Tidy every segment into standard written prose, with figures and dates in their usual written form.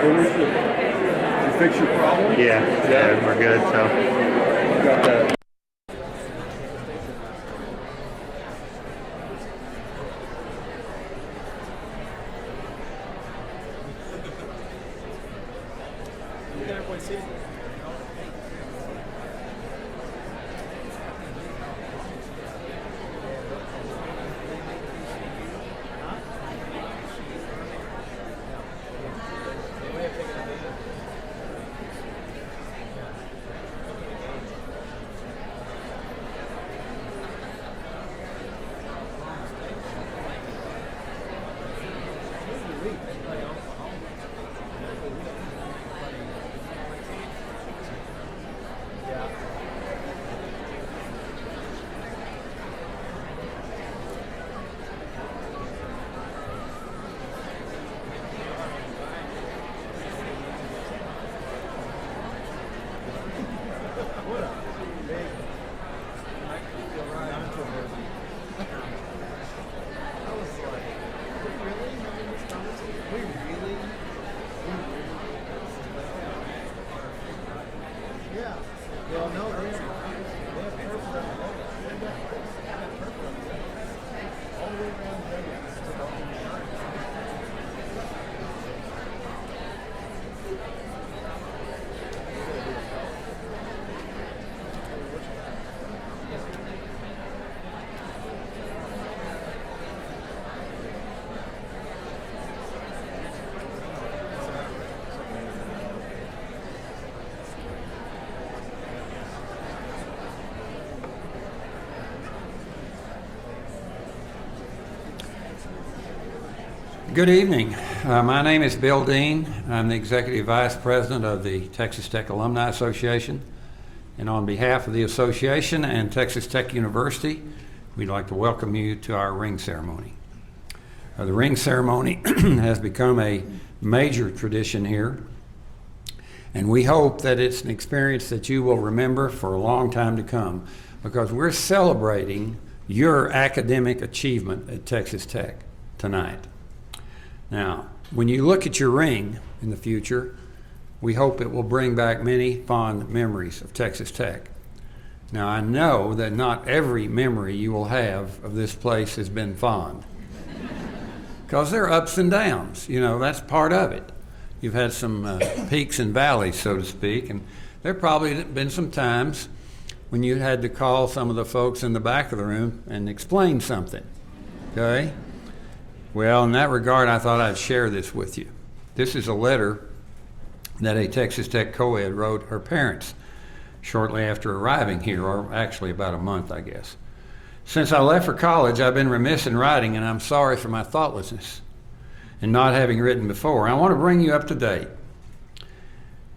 What was you fix your problem? Yeah, we're good. So Got that. Good evening. My name is Bill Dean. I'm the Executive Vice President of the Texas Tech Alumni Association. And on behalf of the association and Texas Tech University, we'd like to welcome you to our ring ceremony. The ring ceremony has become a major tradition here, and we hope that it's an experience that you will remember for a long time to come, because we're celebrating your academic achievement at Texas Tech tonight. Now, when you look at your ring in the future, we hope it will bring back many fond memories of Texas Tech. Now, I know that not every memory you will have of this place has been fond, because there are ups and downs. You know, that's part of it. You've had some peaks and valleys, so to speak, and there probably been some times when you had to call some of the folks in the back of the room and explain something, okay? Well, in that regard, I thought I'd share this with you. This is a letter that a Texas Tech co-ed wrote her parents shortly after arriving here, or actually about a month, I guess. Since I left for college, I've been remiss in writing, and I'm sorry for my thoughtlessness and not having written before. I want to bring you up to date.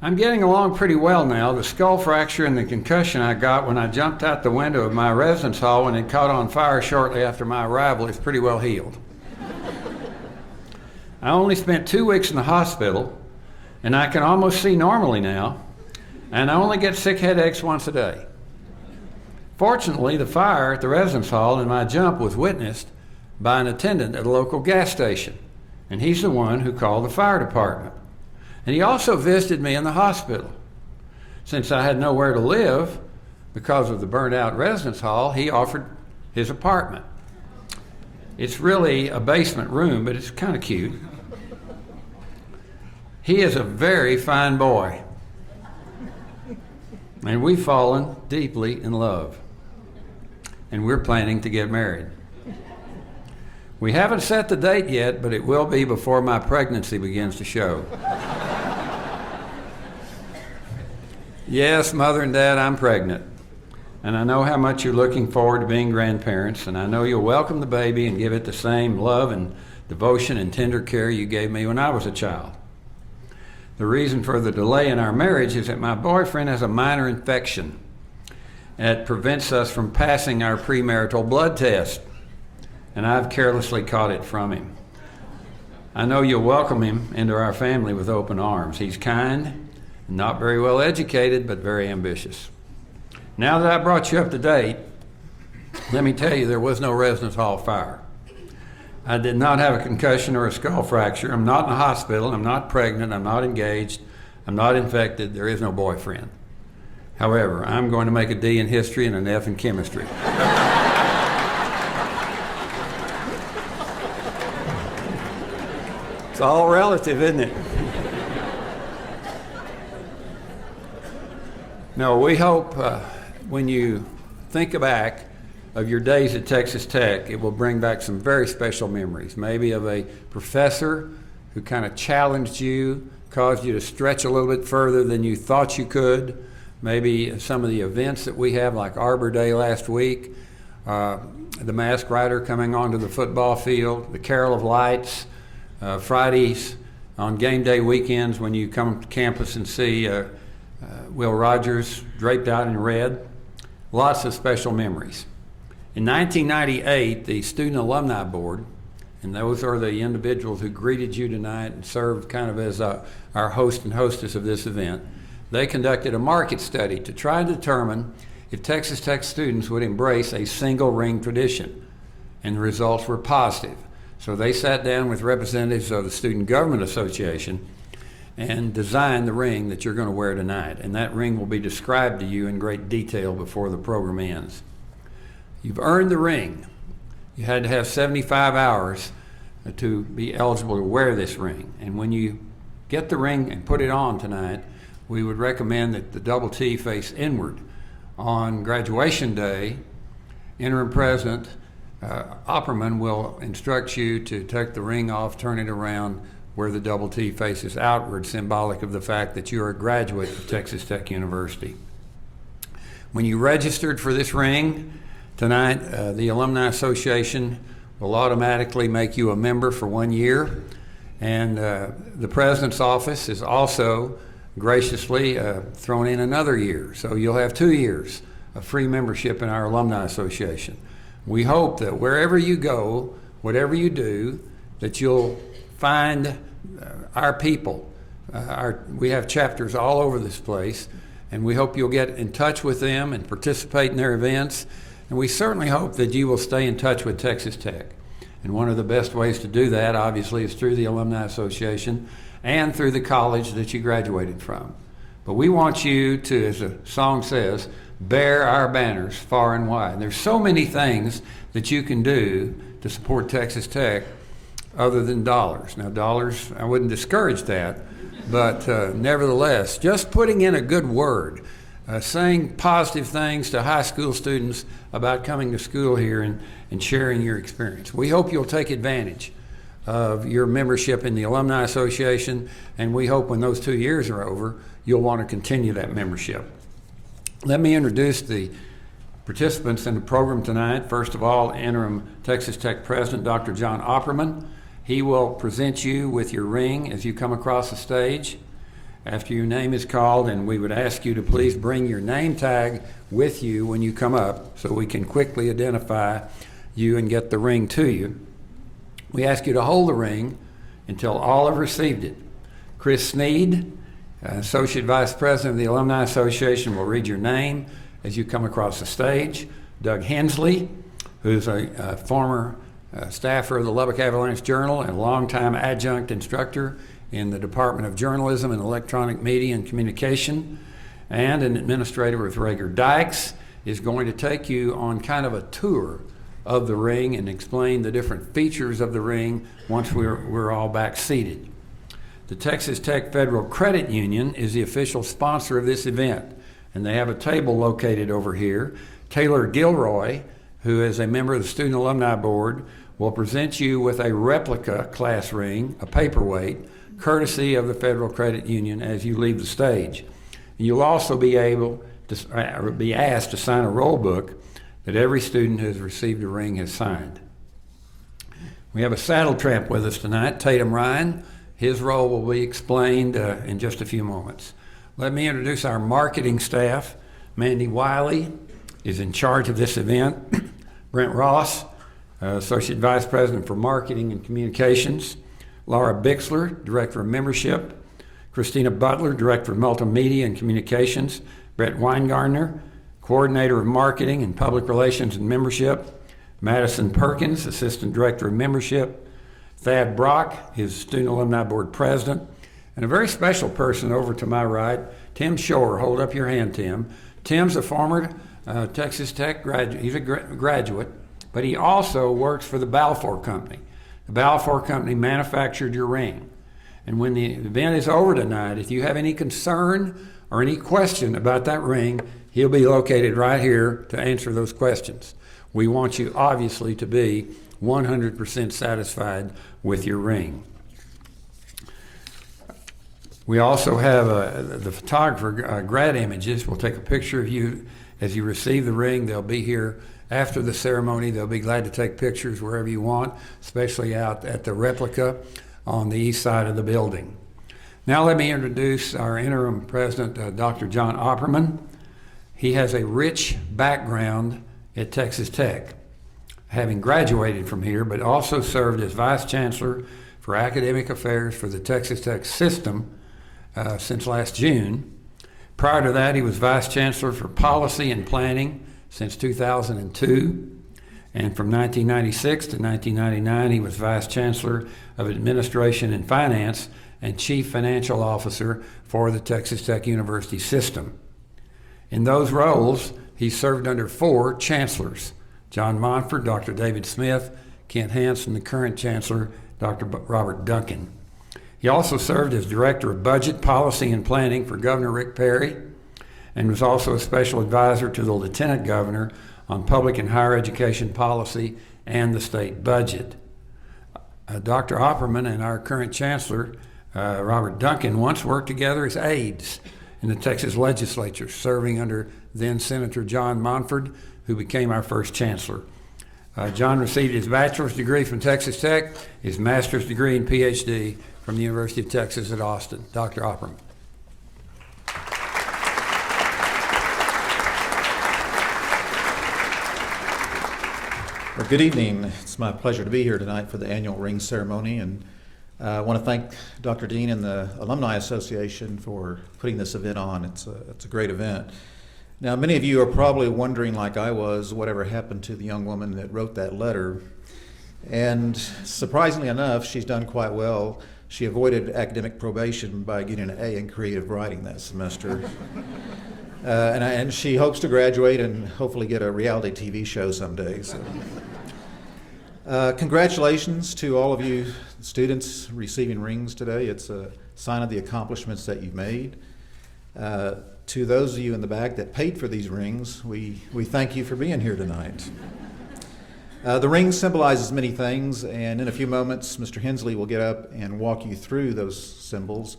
I'm getting along pretty well now. The skull fracture and the concussion I got when I jumped out the window of my residence hall when it caught on fire shortly after my arrival is pretty well healed. I only spent 2 weeks in the hospital, and I can almost see normally now, and I only get sick headaches once a day. Fortunately, the fire at the residence hall and my jump was witnessed by an attendant at a local gas station, and he's the one who called the fire department. And he also visited me in the hospital. Since I had nowhere to live because of the burnt out residence hall, he offered his apartment. It's really a basement room, but it's kind of cute. He is a very fine boy, and we've fallen deeply in love, and we're planning to get married. We haven't set the date yet, but it will be before my pregnancy begins to show. Yes, Mother and Dad, I'm pregnant, and I know how much you're looking forward to being grandparents, and I know you'll welcome the baby and give it the same love and devotion and tender care you gave me when I was a child. The reason for the delay in our marriage is that my boyfriend has a minor infection that prevents us from passing our premarital blood test, and I've carelessly caught it from him. I know you'll welcome him into our family with open arms. He's kind, not very well educated, but very ambitious. Now that I brought you up to date, let me tell you there was no residence hall fire. I did not have a concussion or a skull fracture. I'm not in a hospital. I'm not pregnant. I'm not engaged. I'm not infected. There is no boyfriend. However, I'm going to make a D in history and an F in chemistry. It's all relative, isn't it? No, we hope when you think back of your days at Texas Tech, it will bring back some very special memories, maybe of a professor who kind of challenged you, caused you to stretch a little bit further than you thought you could, maybe some of the events that we have, like Arbor Day last week, the Masked Rider coming onto the football field, the Carol of Lights, Fridays on game day weekends when you come to campus and see Will Rogers draped out in red. Lots of special memories. In 1998, the Student Alumni Board, and those are the individuals who greeted you tonight and served kind of as our host and hostess of this event, they conducted a market study to try to determine if Texas Tech students would embrace a single ring tradition, and the results were positive. So they sat down with representatives of the Student Government Association and designed the ring that you're going to wear tonight. And that ring will be described to you in great detail before the program ends. You've earned the ring. You had to have 75 hours to be eligible to wear this ring. And when you get the ring and put it on tonight, we would recommend that the double T face inward. On graduation day, Interim President Opperman will instruct you to take the ring off, turn it around where the double T faces outward, symbolic of the fact that you're a graduate of Texas Tech University. When you registered for this ring tonight, the Alumni Association will automatically make you a member for 1 year, and the President's office is also graciously thrown in another year. So you'll have 2 years of free membership in our Alumni Association. We hope that wherever you go, whatever you do, that you'll find our people. We have chapters all over this place, and we hope you'll get in touch with them and participate in their events. And we certainly hope that you will stay in touch with Texas Tech. And one of the best ways to do that, obviously, is through the Alumni Association and through the college that you graduated from. But we want you to, as the song says, bear our banners far and wide. There's so many things that you can do to support Texas Tech other than dollars. Now, dollars, I wouldn't discourage that, but nevertheless, just putting in a good word, saying positive things to high school students about coming to school here and sharing your experience. We hope you'll take advantage of your membership in the Alumni Association, and we hope when those 2 years are over, you'll want to continue that membership. Let me introduce the participants in the program tonight. First of all, Interim Texas Tech President Dr. John Opperman. He will present you with your ring as you come across the stage after your name is called, and we would ask you to please bring your name tag with you when you come up so we can quickly identify you and get the ring to you. We ask you to hold the ring until all have received it. Chris Sneed, Associate Vice President of the Alumni Association, will read your name as you come across the stage. Doug Hensley, who's a former staffer of the Lubbock Avalanche Journal and longtime adjunct instructor in the Department of Journalism and Electronic Media and Communication, and an administrator with Rager Dykes, is going to take you on kind of a tour of the ring and explain the different features of the ring once we're all back seated. The Texas Tech Federal Credit Union is the official sponsor of this event, and they have a table located over here. Taylor Gilroy, who is a member of the Student Alumni Board, will present you with a replica class ring, a paperweight, courtesy of the Federal Credit Union as you leave the stage. You'll also be able to be asked to sign a roll book that every student who has received a ring has signed. We have a saddle tramp with us tonight, Tatum Ryan. His role will be explained in just a few moments. Let me introduce our marketing staff. Mandy Wiley is in charge of this event. Brent Ross, Associate Vice President for Marketing and Communications. Laura Bixler, Director of Membership. Christina Butler, Director of Multimedia and Communications. Brett Weingartner, Coordinator of Marketing and Public Relations and Membership. Madison Perkins, Assistant Director of Membership. Thad Brock is Student Alumni Board President. And a very special person over to my right, Tim Shore. Hold up your hand, Tim. Tim's a former Texas Tech graduate. He's a graduate, but he also works for the Balfour Company. The Balfour Company manufactured your ring. And when the event is over tonight, if you have any concern or any question about that ring, he'll be located right here to answer those questions. We want you, obviously, to be 100% satisfied with your ring. We also have the photographer, Grad Images, will take a picture of you as you receive the ring. They'll be here after the ceremony. They'll be glad to take pictures wherever you want, especially out at the replica on the east side of the building. Now let me introduce our interim president, Dr. John Opperman. He has a rich background at Texas Tech, having graduated from here, but also served as Vice Chancellor for Academic Affairs for the Texas Tech system since last June. Prior to that, he was Vice Chancellor for Policy and Planning since 2002. And from 1996 to 1999, he was Vice Chancellor of Administration and Finance and Chief Financial Officer for the Texas Tech University system. In those roles, he served under 4 chancellors: John Monfort, Dr. David Smith, Kent Hansen, the current chancellor, Dr. Robert Duncan. He also served as Director of Budget, Policy, and Planning for Governor Rick Perry, and was also a special advisor to the Lieutenant Governor on public and higher education policy and the state budget. Dr. Opperman and our current chancellor, Robert Duncan, once worked together as aides in the Texas legislature, serving under then Senator John Monfort, who became our first chancellor. John received his bachelor's degree from Texas Tech, his master's degree and PhD from the University of Texas at Austin. Dr. Opperman. Well, good evening. It's my pleasure to be here tonight for the annual ring ceremony, and I want to thank Dr. Dean and the Alumni Association for putting this event on. It's a great event. Now, many of you are probably wondering, like I was, whatever happened to the young woman that wrote that letter. And surprisingly enough, she's done quite well. She avoided academic probation by getting an A in creative writing that semester. And she hopes to graduate and hopefully get a reality TV show someday. So. Congratulations to all of you students receiving rings today. It's a sign of the accomplishments that you've made. To those of you in the back that paid for these rings, we thank you for being here tonight. The ring symbolizes many things, and in a few moments, Mr. Hensley will get up and walk you through those symbols.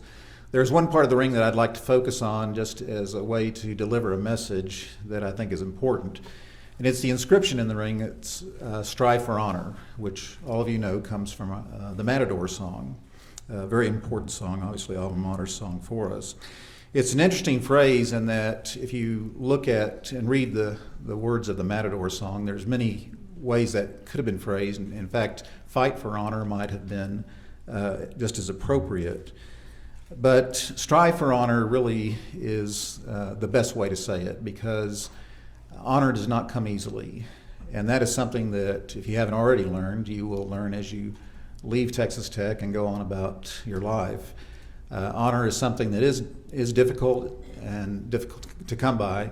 There's one part of the ring that I'd like to focus on just as a way to deliver a message that I think is important. And it's the inscription in the ring. It's Strive for Honor, which all of you know comes from the Matador song, a very important song, obviously alma mater song for us. It's an interesting phrase in that if you look at and read the words of the Matador song, there's many ways that could have been phrased. In fact, fight for honor might have been just as appropriate. But strive for honor really is the best way to say it, because honor does not come easily. And that is something that if you haven't already learned, you will learn as you leave Texas Tech and go on about your life. Honor is something that is difficult and difficult to come by.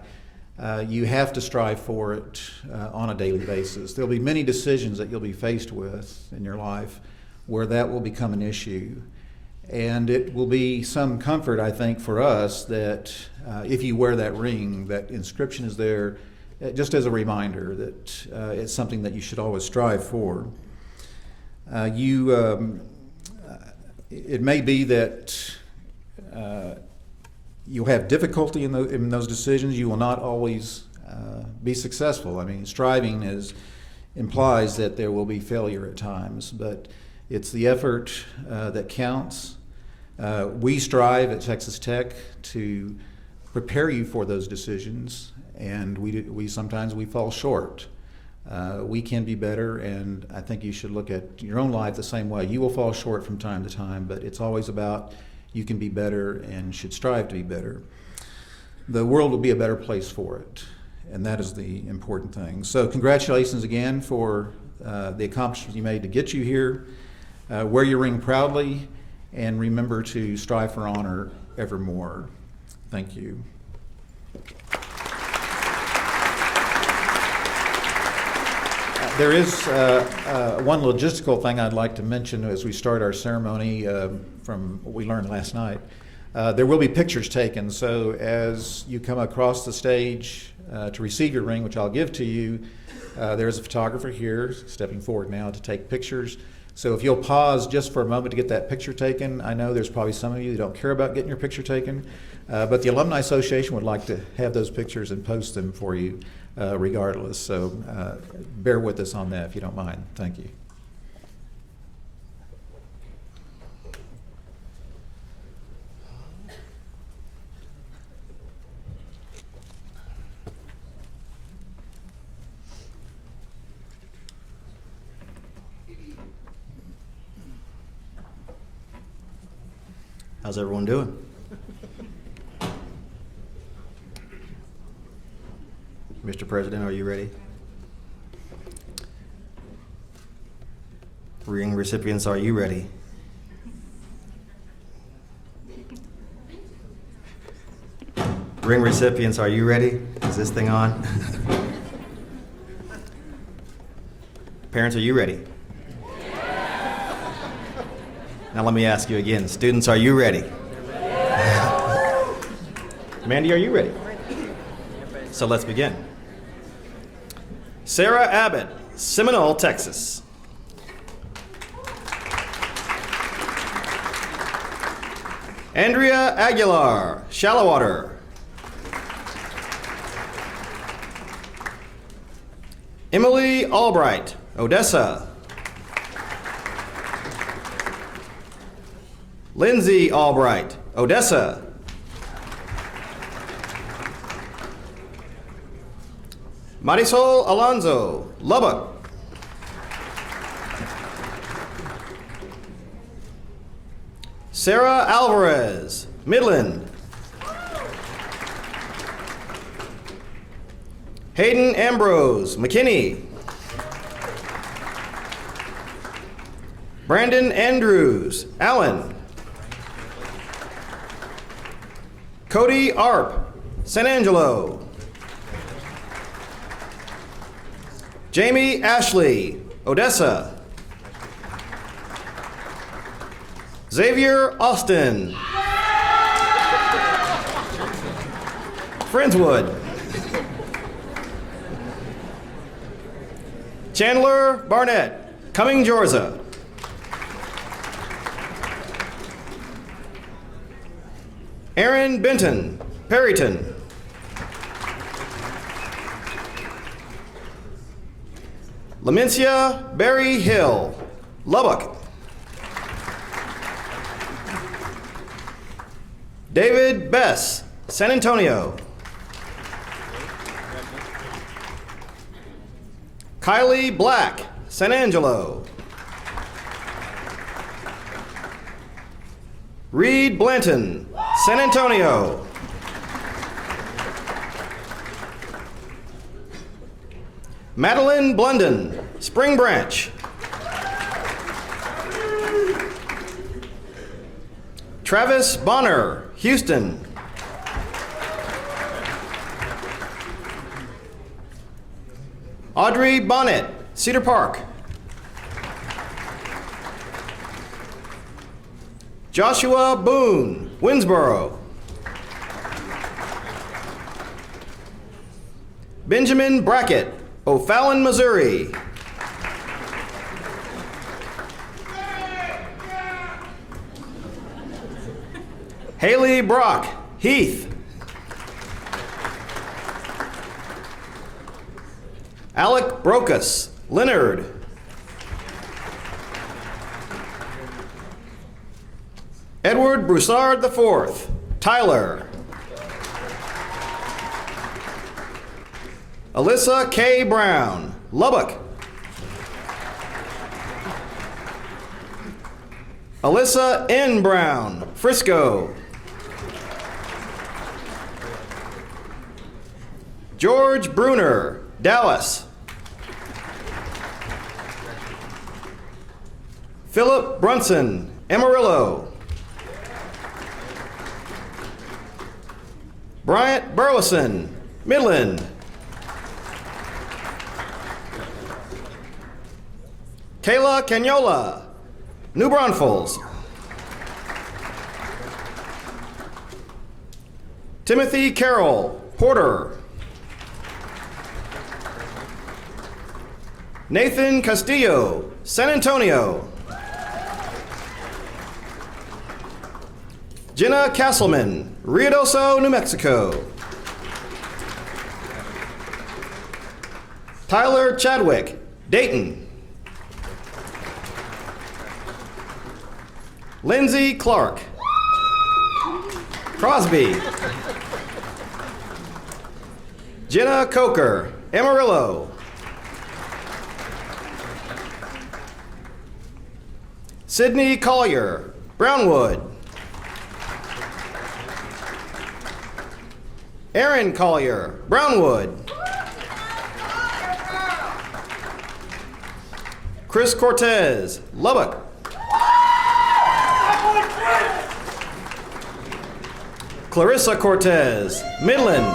You have to strive for it on a daily basis. There'll be many decisions that you'll be faced with in your life where that will become an issue. And it will be some comfort, I think, for us that if you wear that ring, that inscription is there just as a reminder that it's something that you should always strive for. It may be that you'll have difficulty in those decisions. You will not always be successful. I mean, striving implies that there will be failure at times, but it's the effort that counts. We strive at Texas Tech to prepare you for those decisions, and we sometimes fall short. We can be better, and I think you should look at your own life the same way. You will fall short from time to time, but it's always about you can be better and should strive to be better. The world will be a better place for it. and that is the important thing. So congratulations again for the accomplishments you made to get you here. Wear your ring proudly, and remember to strive for honor evermore. Thank you. There is one logistical thing I'd like to mention as we start our ceremony from what we learned last night. There will be pictures taken, so as you come across the stage to receive your ring, which I'll give to you, there is a photographer here stepping forward now to take pictures. So if you'll pause just for a moment to get that picture taken. I know there's probably some of you who don't care about getting your picture taken, but the Alumni Association would like to have those pictures and post them for you regardless. So bear with us on that if you don't mind. Thank you. How's everyone doing? Mr. President, are you ready? Ring recipients, are you ready? Ring recipients, are you ready? Is this thing on? Parents, are you ready? Now let me ask you again. Students, are you ready? Mandy, are you ready? So let's begin. Sarah Abbott, Seminole, Texas. Andrea Aguilar, Shallowater. Emily Albright, Odessa. Lindsay Albright, Odessa. Marisol Alonzo, Lubbock. Sarah Alvarez, Midland. Hayden Ambrose, McKinney. Brandon Andrews, Allen. Cody Arp, San Angelo. Jamie Ashley, Odessa. Xavier Austin, Friendswood. Chandler Barnett, Cumming, Georgia. Aaron Benton, Perryton. Lamencia Berry Hill, Lubbock. David Bess, San Antonio. Kylie Black, San Angelo. Reed Blanton, San Antonio. Madeline Blunden, Spring Branch. Travis Bonner, Houston. Audrey Bonnet, Cedar Park. Joshua Boone, Winsboro. Benjamin Brackett, O'Fallon, Missouri. Haley Brock, Heath. Alec Brocus, Leonard. Edward Broussard IV, Tyler. Alyssa K. Brown, Lubbock. Alyssa N. Brown, Frisco. George Bruner, Dallas. Philip Brunson, Amarillo. Bryant Burleson, Midland. Kayla Canyola, New Braunfels. Timothy Carroll, Porter. Nathan Castillo, San Antonio. Jenna Castleman, Ruidoso, New Mexico. Tyler Chadwick, Dayton. Lindsay Clark, Crosby. Jenna Coker, Amarillo. Sydney Collier, Brownwood. Aaron Collier, Brownwood. Chris Cortez, Lubbock. Clarissa Cortez, Midland.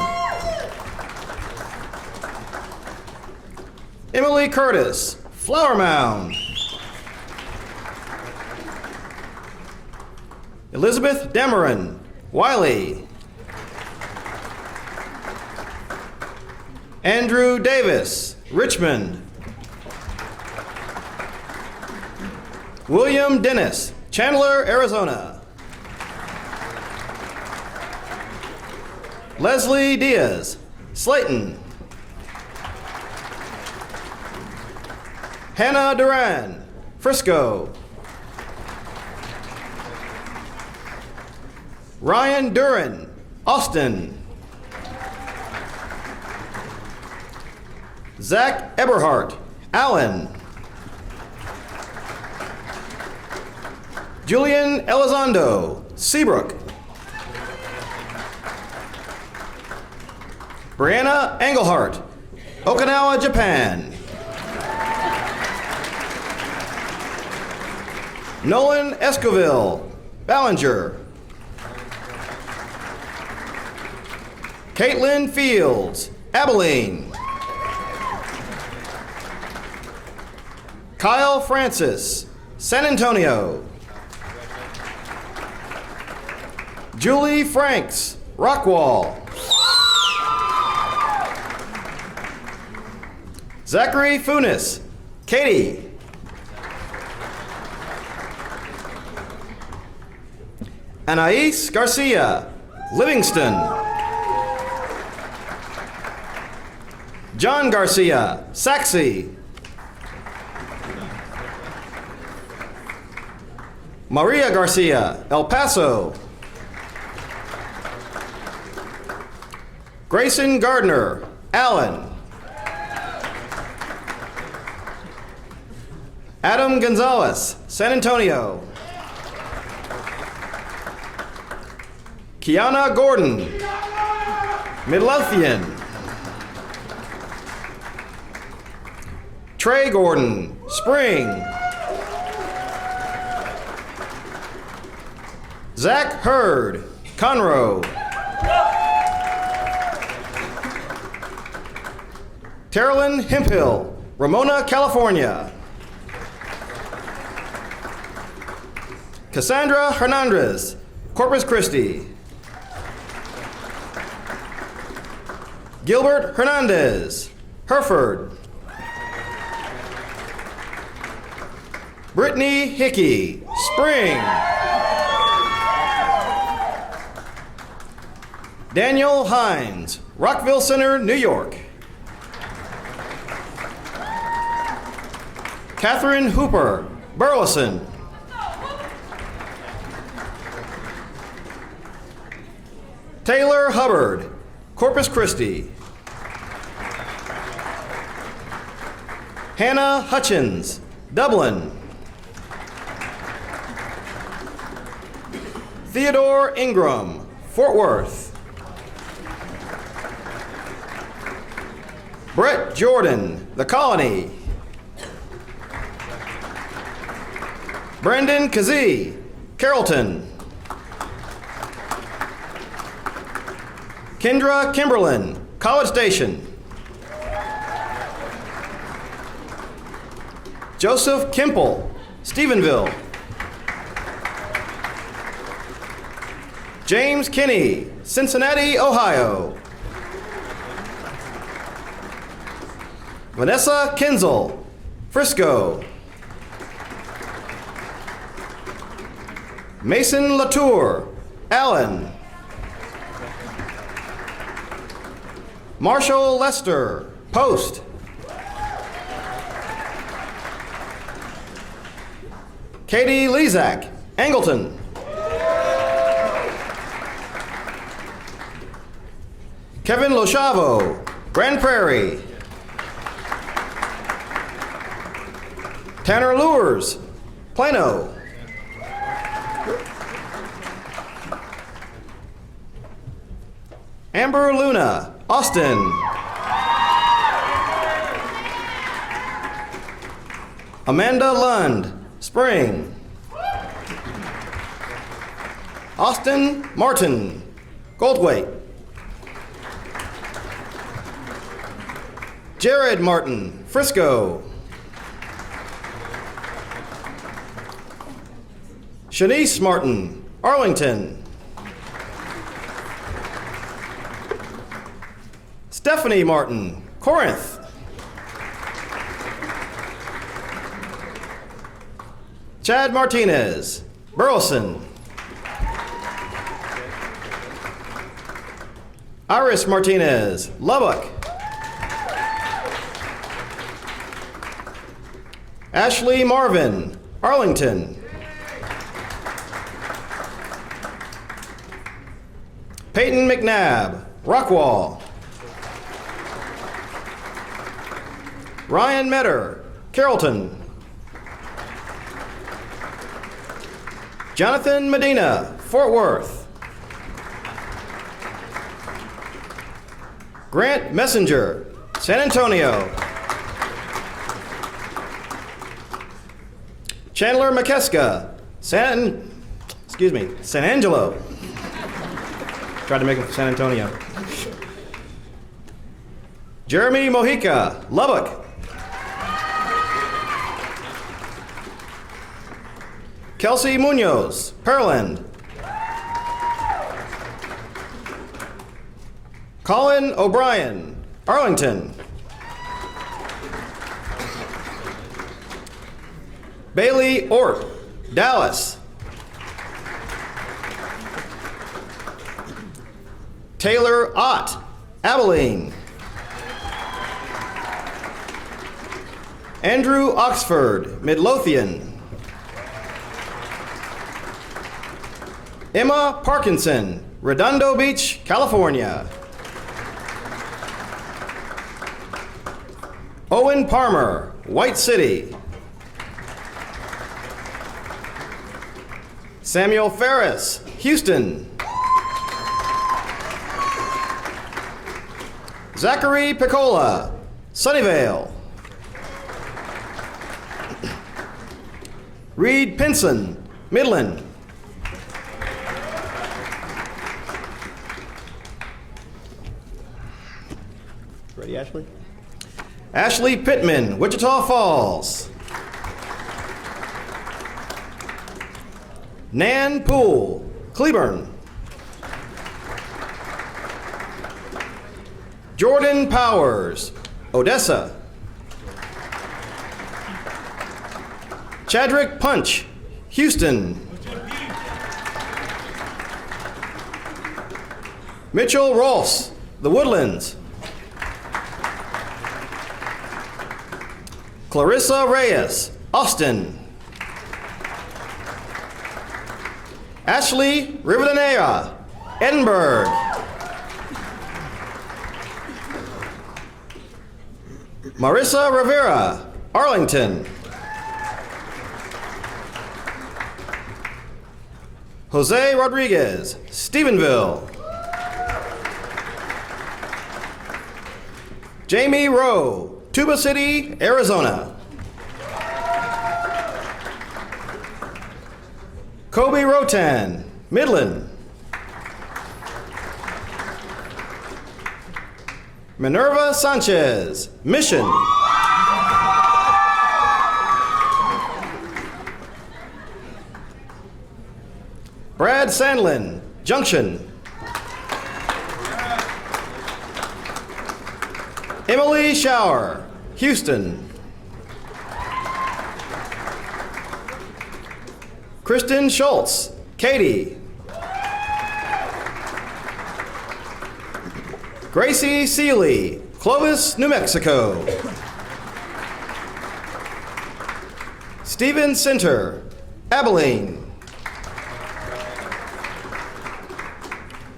Emily Curtis, Flower Mound. Elizabeth Dameron, Wiley. Andrew Davis, Richmond. William Dennis, Chandler, Arizona. Leslie Diaz, Slayton. Hannah Duran, Frisco. Ryan Duran, Austin. Zach Eberhardt, Allen. Julian Elizondo, Seabrook. Brianna Engelhart, Okinawa, Japan. Nolan Escoville, Ballinger. Caitlin Fields, Abilene. Kyle Francis, San Antonio. Julie Franks, Rockwall. Zachary Funes, Katy. Anais Garcia, Livingston. John Garcia, Saxe. Maria Garcia, El Paso. Grayson Gardner, Allen. Adam Gonzalez, San Antonio. Kiana Gordon, Midlothian. Trey Gordon, Spring. Zach Hurd, Conroe. Carolyn Hemphill, Ramona, California. Cassandra Hernandez, Corpus Christi. Gilbert Hernandez, Hereford. Brittany Hickey, Spring. Daniel Hines, Rockville Center, New York. Catherine Hooper, Burleson. Taylor Hubbard, Corpus Christi. Hannah Hutchins, Dublin. Theodore Ingram, Fort Worth. Brett Jordan, The Colony. Brendan Kazee, Carrollton. Kendra Kimberlin, College Station. Joseph Kimple, Stephenville. James Kinney, Cincinnati, Ohio. Vanessa Kinzel, Frisco. Mason Latour, Allen. Marshall Lester, Post. Katie Lezak, Angleton. Kevin Lochavo, Grand Prairie. Tanner Lures, Plano. Amber Luna, Austin. Amanda Lund, Spring. Austin Martin, Goldthwaite. Jared Martin, Frisco. Shanice Martin, Arlington. Stephanie Martin, Corinth. Chad Martinez, Burleson. Iris Martinez, Lubbock. Ashley Marvin, Arlington. Peyton McNabb, Rockwall. Ryan Metter, Carrollton. Jonathan Medina, Fort Worth. Grant Messenger, San Antonio. Chandler McKeska, San Angelo. Tried to make it San Antonio. Jeremy Mojica, Lubbock. Kelsey Munoz, Pearland. Colin O'Brien, Arlington. Bailey Ort, Dallas. Taylor Ott, Abilene. Andrew Oxford, Midlothian. Emma Parkinson, Redondo Beach, California. Owen Parmer, White City. Samuel Ferris, Houston. Zachary Piccola, Sunnyvale. Reed Pinson, Midland. Ready, Ashley? Ashley Pittman, Wichita Falls. Nan Poole, Cleburne. Jordan Powers, Odessa. Chadrick Punch, Houston. Mitchell Ross, The Woodlands. Clarissa Reyes, Austin. Ashley Rivadeneira, Edinburgh. Marissa Rivera, Arlington. Jose Rodriguez, Stephenville. Jamie Rowe, Tuba City, Arizona. Kobe Rotan, Midland. Minerva Sanchez, Mission. Brad Sandlin, Junction. Emily Shower, Houston. Kristen Schultz, Katy. Gracie Seeley, Clovis, New Mexico. Stephen Center, Abilene.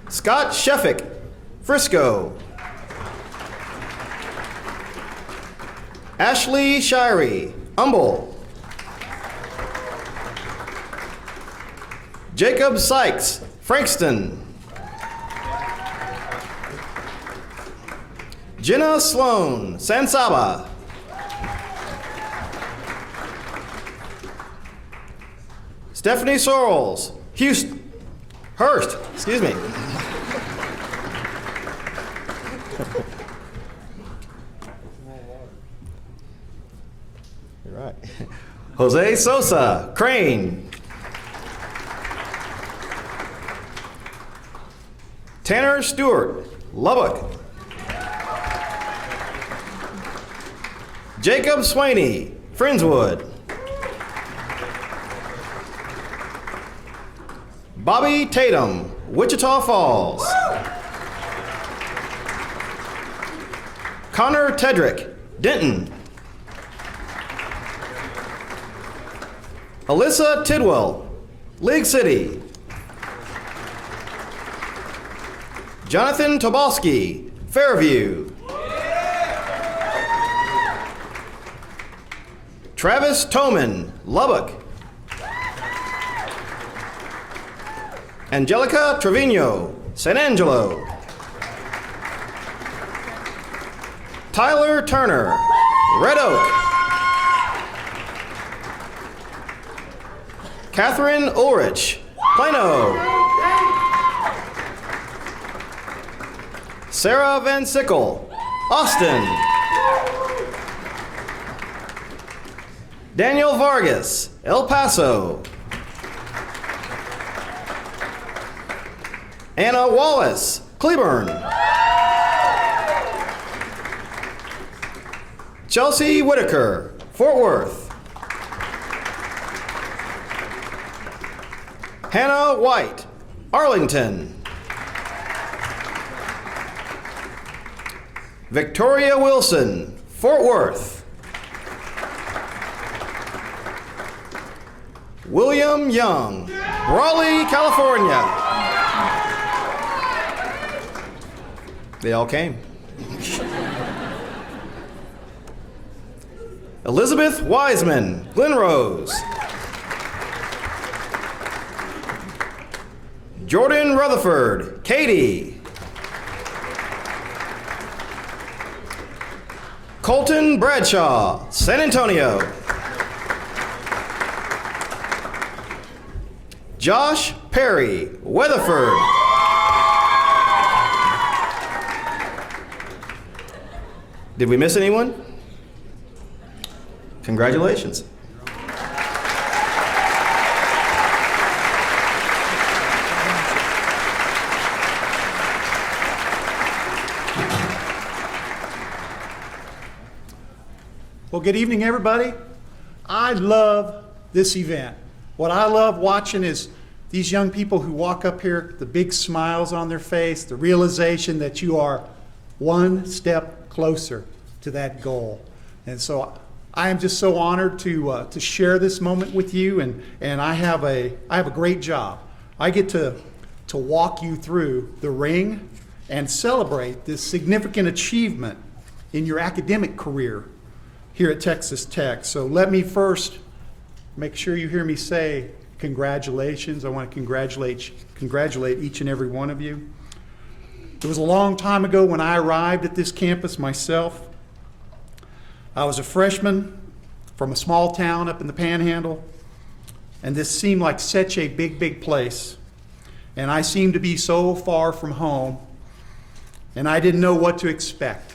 Scott Sheffick, Frisco. Ashley Shirey, Humble. Jacob Sykes, Frankston. Jenna Sloan, San Saba. Stephanie Sorrells, Hurst, excuse me. You're right. Jose Sosa, Crane. Tanner Stewart, Lubbock. Jacob Swaney, Friendswood. Bobby Tatum, Wichita Falls. Connor Tedrick, Denton. Alyssa Tidwell, League City. Jonathan Tobolsky, Fairview. Travis Toman, Lubbock. Angelica Trevino, San Angelo. Tyler Turner, Red Oak. Catherine Ulrich, Plano. Sarah Van Sickle, Austin. Daniel Vargas, El Paso. Anna Wallace, Cleburne. Chelsea Whitaker, Fort Worth. Hannah White, Arlington. Victoria Wilson, Fort Worth. William Young, Raleigh, California. They all came. Elizabeth Wiseman, Glen Rose. Jordan Rutherford, Katy. Colton Bradshaw, San Antonio. Josh Perry, Weatherford. Did we miss anyone? Congratulations. Well, good evening, everybody. I love this event. What I love watching is these young people who walk up here, the big smiles on their face, the realization that you are one step closer to that goal. And so I am just so honored to share this moment with you, and I have a great job. I get to walk you through the ring and celebrate this significant achievement in your academic career here at Texas Tech. So let me first make sure you hear me say congratulations. I want to congratulate each and every one of you. It was a long time ago when I arrived at this campus myself. I was a freshman from a small town up in the Panhandle, and this seemed like such a big, big place. And I seemed to be so far from home, and I didn't know what to expect.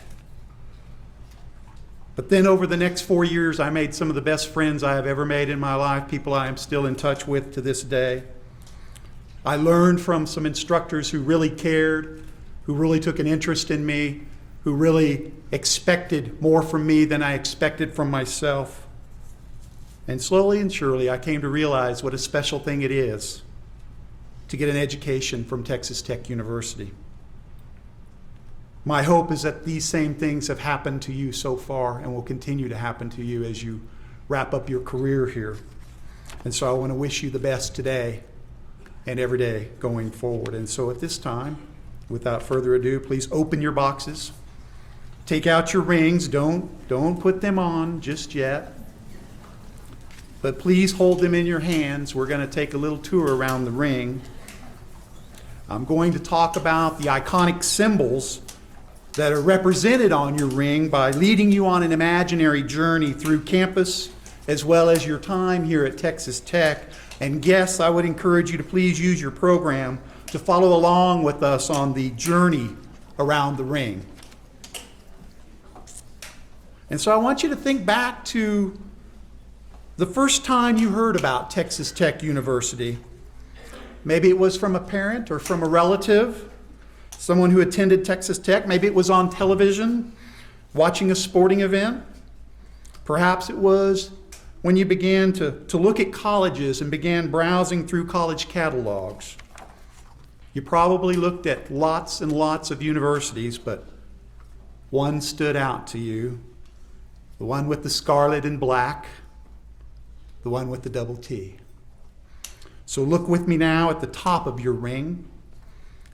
But then over the next 4 years, I made some of the best friends I have ever made in my life, people I am still in touch with to this day. I learned from some instructors who really cared, who really took an interest in me, who really expected more from me than I expected from myself. And slowly and surely, I came to realize what a special thing it is to get an education from Texas Tech University. My hope is that these same things have happened to you so far and will continue to happen to you as you wrap up your career here. And so I want to wish you the best today and every day going forward. And so at this time, without further ado, please open your boxes. Take out your rings. Don't put them on just yet. But please hold them in your hands. We're going to take a little tour around the ring. I'm going to talk about the iconic symbols that are represented on your ring by leading you on an imaginary journey through campus as well as your time here at Texas Tech. And guests, I would encourage you to please use your program to follow along with us on the journey around the ring. And so I want you to think back to the first time you heard about Texas Tech University. Maybe it was from a parent or from a relative, someone who attended Texas Tech. Maybe it was on television, watching a sporting event. Perhaps it was when you began to look at colleges and began browsing through college catalogs. You probably looked at lots and lots of universities, but one stood out to you. The one with the scarlet and black, the one with the double T. So look with me now at the top of your ring.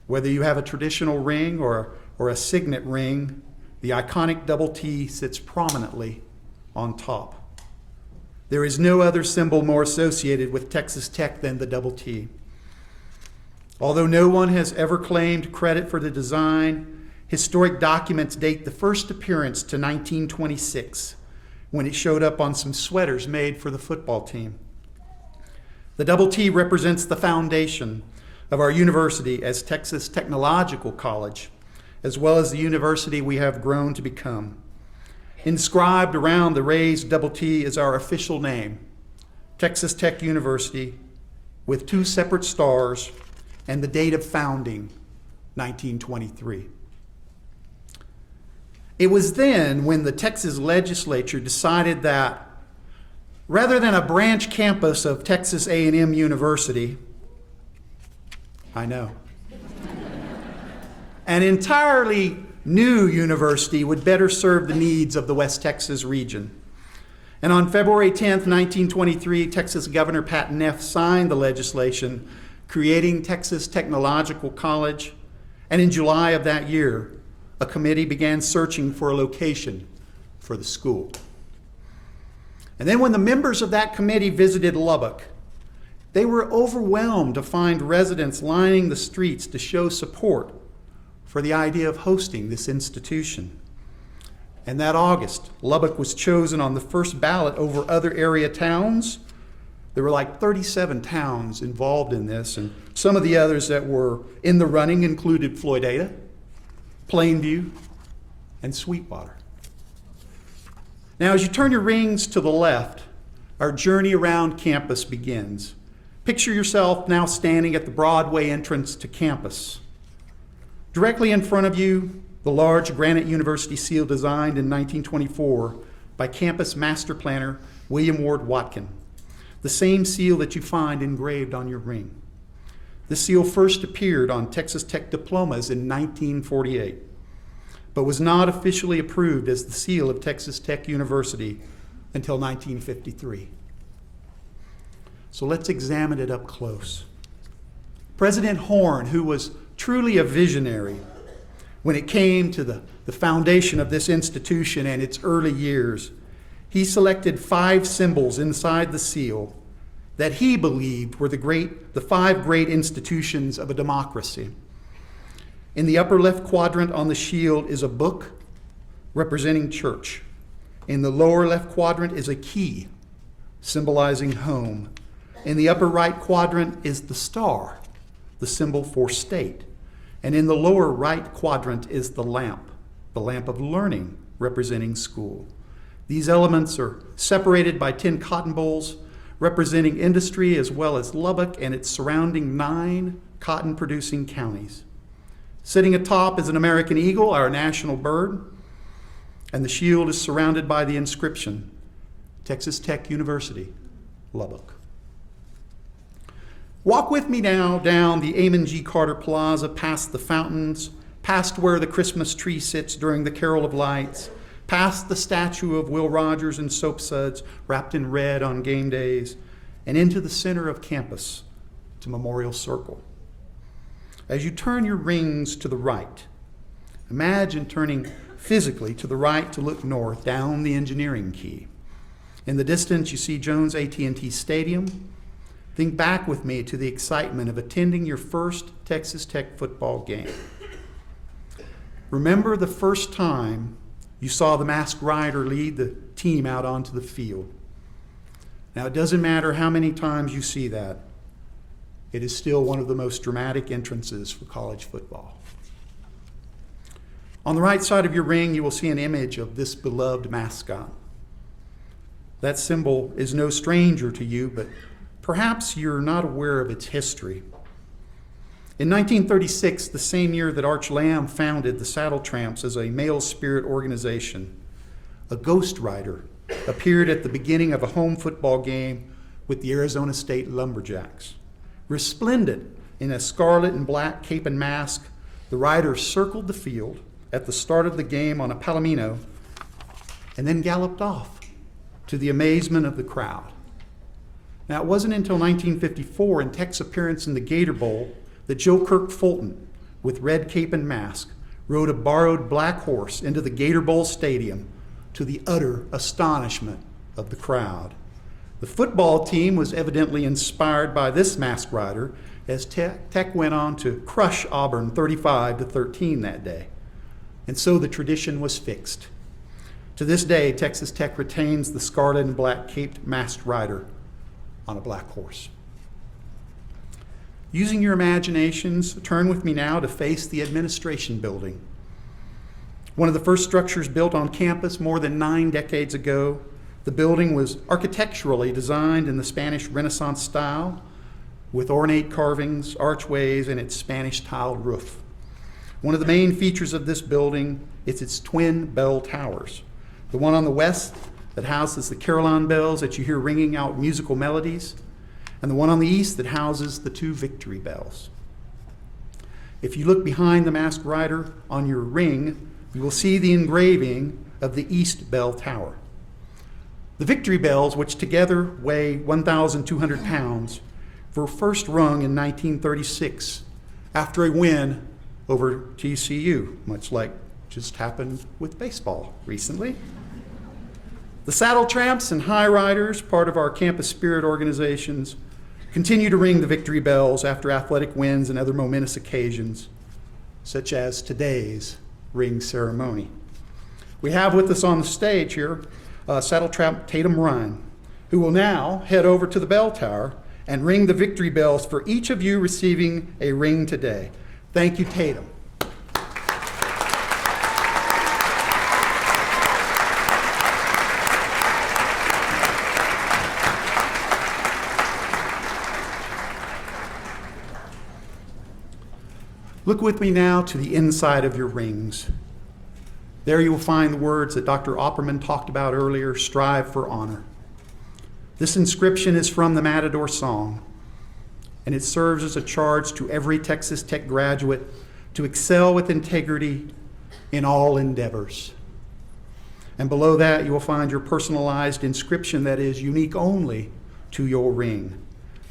Whether you have a traditional ring or a signet ring, the iconic double T sits prominently on top. There is no other symbol more associated with Texas Tech than the double T. Although no one has ever claimed credit for the design, historic documents date the first appearance to 1926, when it showed up on some sweaters made for the football team. The double T represents the foundation of our university as Texas Technological College, as well as the university we have grown to become. Inscribed around the raised double T is our official name, Texas Tech University, with 2 separate stars and the date of founding, 1923. It was then when the Texas legislature decided that rather than a branch campus of Texas A&M University, I know, an entirely new university would better serve the needs of the West Texas region. And on February 10th, 1923, Texas Governor Pat Neff signed the legislation creating Texas Technological College, and in July of that year, a committee began searching for a location for the school. And then when the members of that committee visited Lubbock, they were overwhelmed to find residents lining the streets to show support for the idea of hosting this institution. And that August, Lubbock was chosen on the first ballot over other area towns. There were like 37 towns involved in this, and some of the others that were in the running included Floydada, Plainview, and Sweetwater. Now, as you turn your rings to the left, our journey around campus begins. Picture yourself now standing at the Broadway entrance to campus. Directly in front of you, the large granite university seal designed in 1924 by campus master planner William Ward Watkin, the same seal that you find engraved on your ring. The seal first appeared on Texas Tech diplomas in 1948, but was not officially approved as the seal of Texas Tech University until 1953. So let's examine it up close. President Horn, who was truly a visionary when it came to the foundation of this institution and its early years, he selected 5 symbols inside the seal that he believed were the 5 great institutions of a democracy. In the upper left quadrant on the shield is a book representing church. In the lower left quadrant is a key, symbolizing home. In the upper right quadrant is the star, the symbol for state. And in the lower right quadrant is the lamp of learning, representing school. These elements are separated by 10 cotton bowls, representing industry as well as Lubbock and its surrounding 9 cotton-producing counties. Sitting atop is an American eagle, our national bird, and the shield is surrounded by the inscription, Texas Tech University, Lubbock. Walk with me now down the Amon G. Carter Plaza, past the fountains, past where the Christmas tree sits during the Carol of Lights, past the statue of Will Rogers and soap suds wrapped in red on game days, and into the center of campus to Memorial Circle. As you turn your rings to the right, imagine turning physically to the right to look north down the engineering key. In the distance, you see Jones AT&T Stadium. Think back with me to the excitement of attending your first Texas Tech football game. Remember the first time you saw the masked rider lead the team out onto the field. Now, it doesn't matter how many times you see that. It is still one of the most dramatic entrances for college football. On the right side of your ring, you will see an image of this beloved mascot. That symbol is no stranger to you, but perhaps you're not aware of its history. In 1936, the same year that Arch Lamb founded the Saddle Tramps as a male spirit organization, a ghost rider appeared at the beginning of a home football game with the Arizona State Lumberjacks. Resplendent in a scarlet and black cape and mask, the rider circled the field at the start of the game on a palomino and then galloped off to the amazement of the crowd. Now, it wasn't until 1954 in Tech's appearance in the Gator Bowl that Joe Kirk Fulton, with red cape and mask, rode a borrowed black horse into the Gator Bowl stadium to the utter astonishment of the crowd. The football team was evidently inspired by this masked rider as Tech went on to crush Auburn 35-13 that day. And so the tradition was fixed. To this day, Texas Tech retains the scarlet and black caped masked rider on a black horse. Using your imaginations, turn with me now to face the administration building. One of the first structures built on campus more than 9 decades ago, the building was architecturally designed in the Spanish Renaissance style with ornate carvings, archways, and its Spanish tiled roof. One of the main features of this building is its twin bell towers. The one on the west that houses the Carillon bells that you hear ringing out musical melodies, and the one on the east that houses the 2 victory bells. If you look behind the masked rider on your ring, you will see the engraving of the East Bell Tower. The victory bells, which together weigh 1,200 pounds, were first rung in 1936 after a win over TCU, much like just happened with baseball recently. The Saddle Tramps and High Riders, part of our campus spirit organizations, continue to ring the victory bells after athletic wins and other momentous occasions, such as today's ring ceremony. We have with us on the stage here Saddle Tramp Tatum Ryan, who will now head over to the bell tower and ring the victory bells for each of you receiving a ring today. Thank you, Tatum. Look with me now to the inside of your rings. There you will find the words that Dr. Opperman talked about earlier, strive for honor. This inscription is from the Matador Song, and it serves as a charge to every Texas Tech graduate to excel with integrity in all endeavors. And below that, you will find your personalized inscription that is unique only to your ring.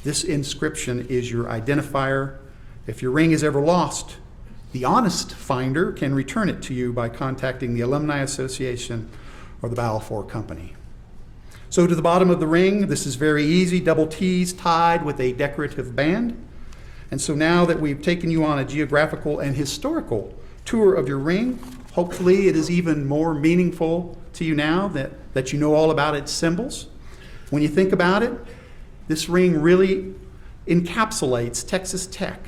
This inscription is your identifier. If your ring is ever lost, the honest finder can return it to you by contacting the Alumni Association or the Balfour Company. So to the bottom of the ring, this is very easy, double T's tied with a decorative band. And so now that we've taken you on a geographical and historical tour of your ring, Hopefully, it is even more meaningful to you now that you know all about its symbols. When you think about it, this ring really encapsulates Texas Tech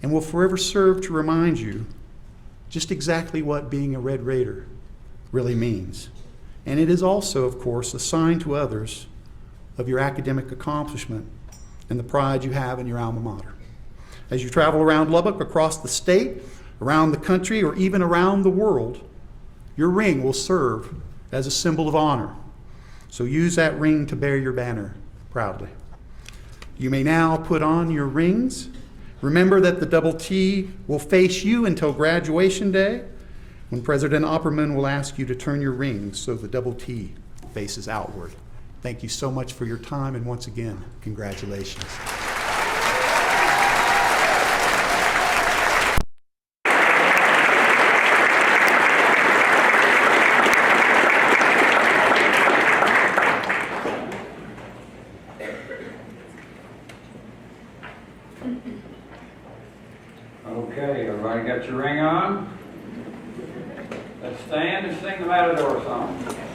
and will forever serve to remind you just exactly what being a Red Raider really means. And it is also, of course, a sign to others of your academic accomplishment and the pride you have in your alma mater. As you travel around Lubbock, across the state, around the country, or even around the world, your ring will serve as a symbol of honor. So use that ring to bear your banner proudly. You may now put on your rings. Remember that the double T will face you until graduation day, when President Opperman will ask you to turn your rings so the double T faces outward. Thank you so much for your time, and once again, congratulations. Okay, everybody got your ring on? Let's stand and sing the Matador song.